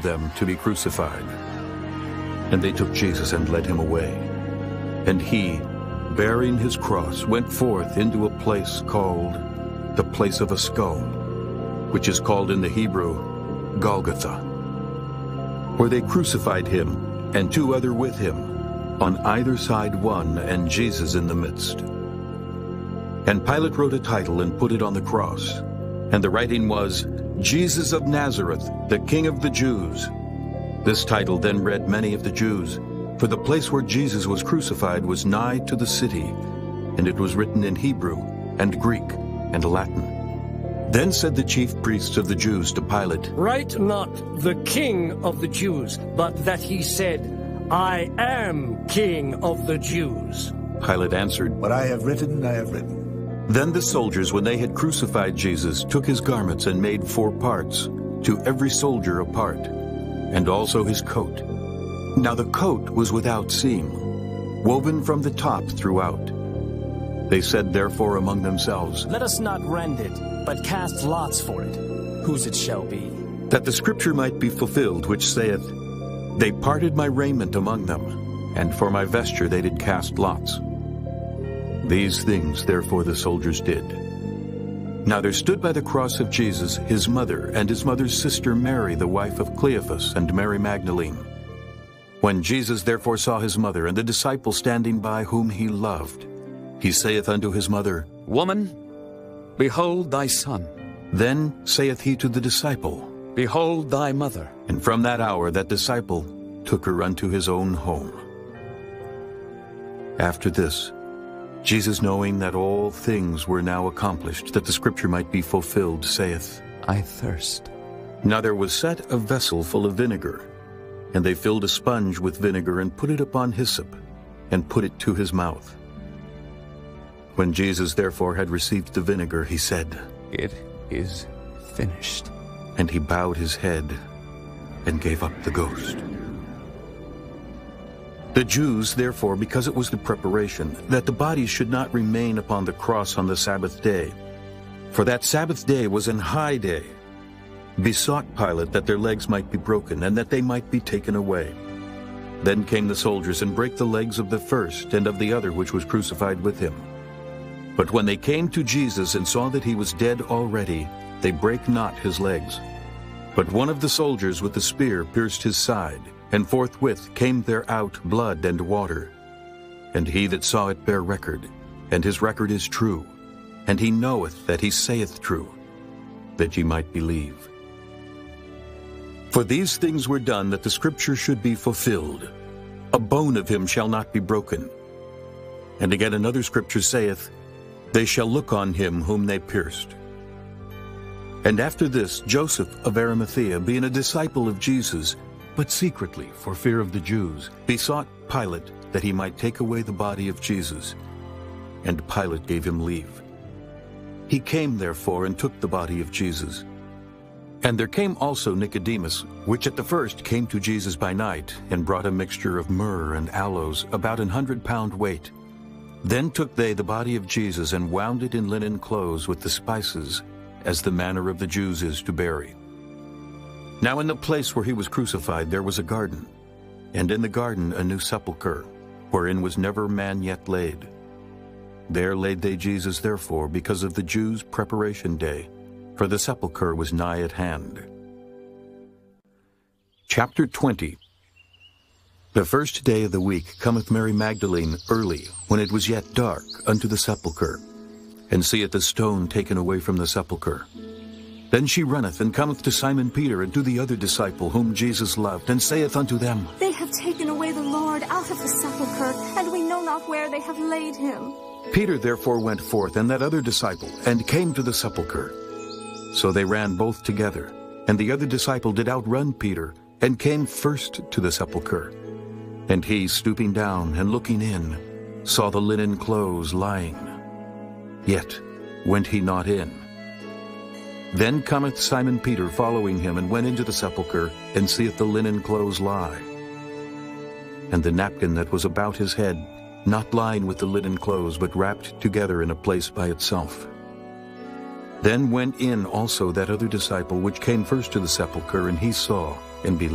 them to be crucified. And they took Jesus and led him away. And he, bearing his cross, went forth into a place called the place of a skull, which is called in the Hebrew Golgotha, where they crucified him and two other with him, on either side one, and Jesus in the midst. And Pilate wrote a title and put it on the cross, and the writing was, Jesus of Nazareth, the King of the Jews. This title then read many of the Jews, for the place where Jesus was crucified was nigh to the city, and it was written in Hebrew and Greek and Latin. Then said the chief priests of the Jews to Pilate, Write not the King of the Jews, but that he said, I am King of the Jews. Pilate answered, What I have written, I have written. Then the soldiers, when they had crucified Jesus, took his garments and made 4 parts, to every soldier a part, and also his coat. Now the coat was without seam, woven from the top throughout. They said therefore among themselves, Let us not rend it, but cast lots for it, whose it shall be. that the scripture might be fulfilled, which saith, They parted my raiment among them, and for my vesture they did cast lots. These things therefore the soldiers did. Now there stood by the cross of Jesus his mother, and his mother's sister Mary, the wife of Cleophas, and Mary Magdalene. When Jesus therefore saw his mother, and the disciple standing by whom he loved, he saith unto his mother, Woman, behold thy son. Then saith he to the disciple, Behold thy mother. And from that hour that disciple took her unto his own home. After this, Jesus, knowing that all things were now accomplished, that the scripture might be fulfilled, saith, I thirst. Now there was set a vessel full of vinegar, and they filled a sponge with vinegar, and put it upon hyssop, and put it to his mouth. When Jesus therefore had received the vinegar, he said, It is finished. And he bowed his head, and gave up the ghost. The Jews, therefore, because it was the preparation, that the bodies should not remain upon the cross on the Sabbath day, for that Sabbath day was an high day, besought Pilate that their legs might be broken, and that they might be taken away. Then came the soldiers, and brake the legs of the first and of the other which was crucified with him. But when they came to Jesus, and saw that he was dead already, they brake not his legs. But one of the soldiers with the spear pierced his side, and forthwith came there out blood and water. And he that saw it bare record, and his record is true, and he knoweth that he saith true, that ye might believe. For these things were done, that the scripture should be fulfilled, A bone of him shall not be broken. And again another scripture saith, They shall look on him whom they pierced. And after this, Joseph of Arimathea, being a disciple of Jesus, but secretly, for fear of the Jews, besought Pilate that he might take away the body of Jesus. And Pilate gave him leave. He came therefore and took the body of Jesus. And there came also Nicodemus, which at the first came to Jesus by night, and brought a mixture of myrrh and aloes, about 100 pound weight. Then took they the body of Jesus, and wound it in linen clothes with the spices, as the manner of the Jews is to bury. Now in the place where he was crucified there was a garden, and in the garden a new sepulchre, wherein was never man yet laid. There laid they Jesus therefore, because of the Jews' preparation day, for the sepulchre was nigh at hand. Chapter 20. The first day of the week cometh Mary Magdalene early, when it was yet dark, unto the sepulchre, and seeth the stone taken away from the sepulchre. Then she runneth, and cometh to Simon Peter, and to the other disciple whom Jesus loved, and saith unto them, They have taken away the Lord out of the sepulchre, and we know not where they have laid him. Peter therefore went forth, and that other disciple, and came to the sepulchre. So they ran both together, and the other disciple did outrun Peter, and came first to the sepulchre. And he, stooping down and looking in, saw the linen clothes lying. Yet went he not in. Then cometh Simon Peter following him, and went into the sepulchre, and seeth the linen clothes lie, and the napkin that was about his head, not lying with the linen clothes, but wrapped together in a place by itself. Then went in also that other disciple which came first to the sepulchre, and he saw, and be